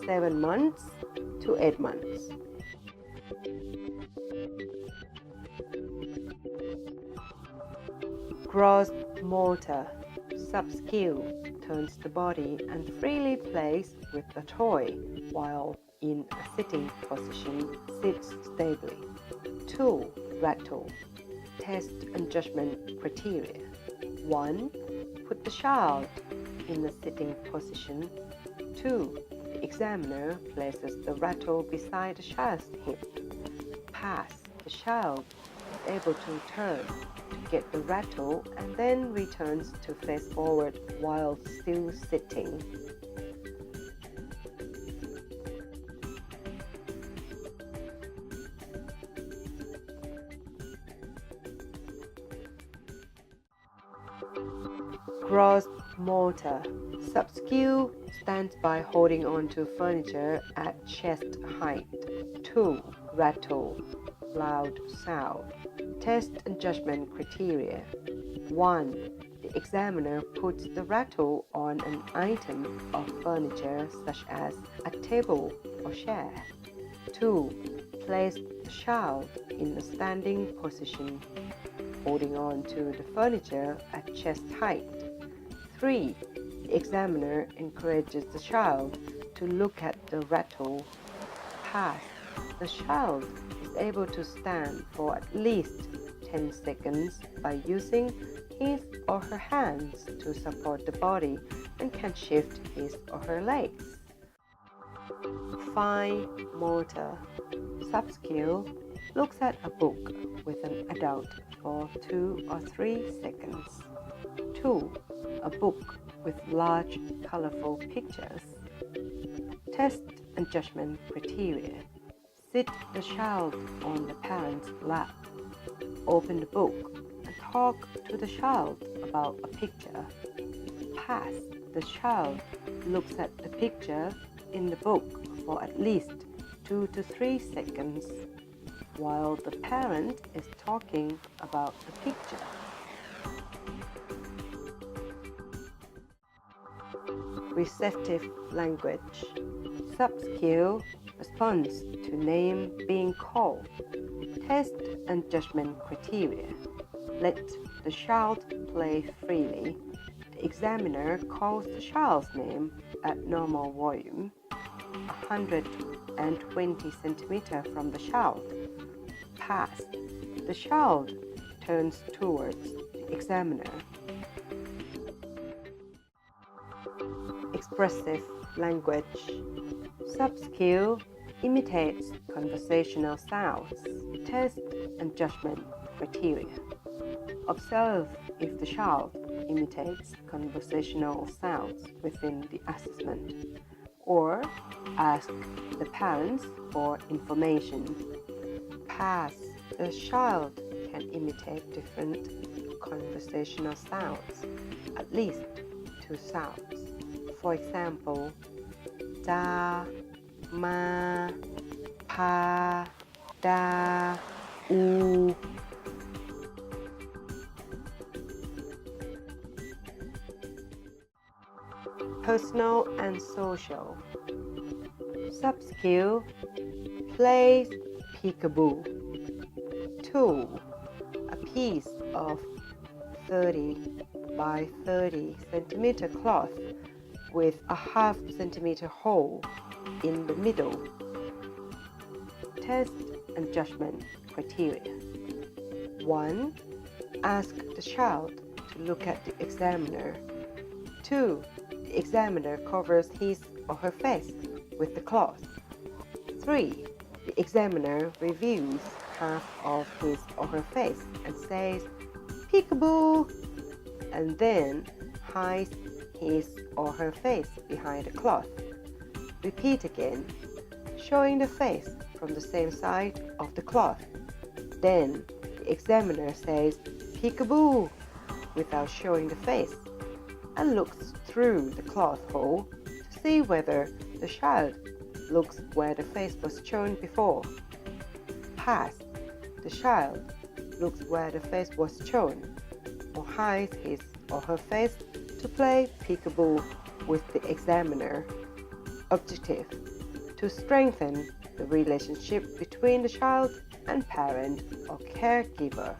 7 months to 8 months. Gross motor, sub-skill, turns the body and freely plays with the toy while in a sitting position, sits stably. 2. Rattle. Test and judgment criteria. 1. Put the child in the sitting position. 2. The examiner places the rattle beside the child's hip. Pass. The child is able to turn to get the rattle and then returns to face forward while still sitting. Gross motor, sub-skill, stands by holding on to furniture at chest height. 2. Rattle, loud sound. Test and judgment criteria. 1. The examiner puts the rattle on an item of furniture such as a table or chair. 2. Place the child in a standing position, holding on to the furniture at chest height. 3. The examiner encourages the child to look at the rattle. Pass. The child is able to stand for at least 10 seconds by using his or her hands to support the body and can shift his or her legs. Fine motor, sub-skill, looks at a book with an adult for 2 or 3 seconds. 2. A book with large, colorful pictures. Test and judgment criteria. Sit the child on the parent's lap. Open the book and talk to the child about a picture. Pass. The child looks at the picture in the book for at least 2 to 3 seconds while the parent is talking about the picture. Receptive language, sub-skill, response to name being called. Test and judgment criteria. Let the child play freely. The examiner calls the child's name at normal volume, 120 centimeters from the child. Pass. The child turns towards the examiner. Expressive language, sub-skill, imitates conversational sounds. Test and judgment criteria. Observe if the child imitates conversational sounds within the assessment, or ask the parents for information. Pass. The child can imitate different conversational sounds, at least 2 sounds. For example, da, ma, pa, da, u. Personal and social. Sub-skill, plays peekaboo. 2. A piece of 30 by 30 centimeter cloth with a half centimeter hole in the middle. Test and judgment criteria. 1. Ask the child to look at the examiner. 2. The examiner covers his or her face with the cloth. 3. The examiner reviews half of his or her face and says, "Peekaboo," and then hides his or her face behind the cloth. Repeat again, showing the face from the same side of the cloth. Then the examiner says, "Peekaboo," without showing the face, and looks through the cloth hole to see whether the child looks where the face was shown before. Pass. The child looks where the face was shown, or hides his or her face to play peekaboo with the examiner. Objective: to strengthen the relationship between the child and parent or caregiver.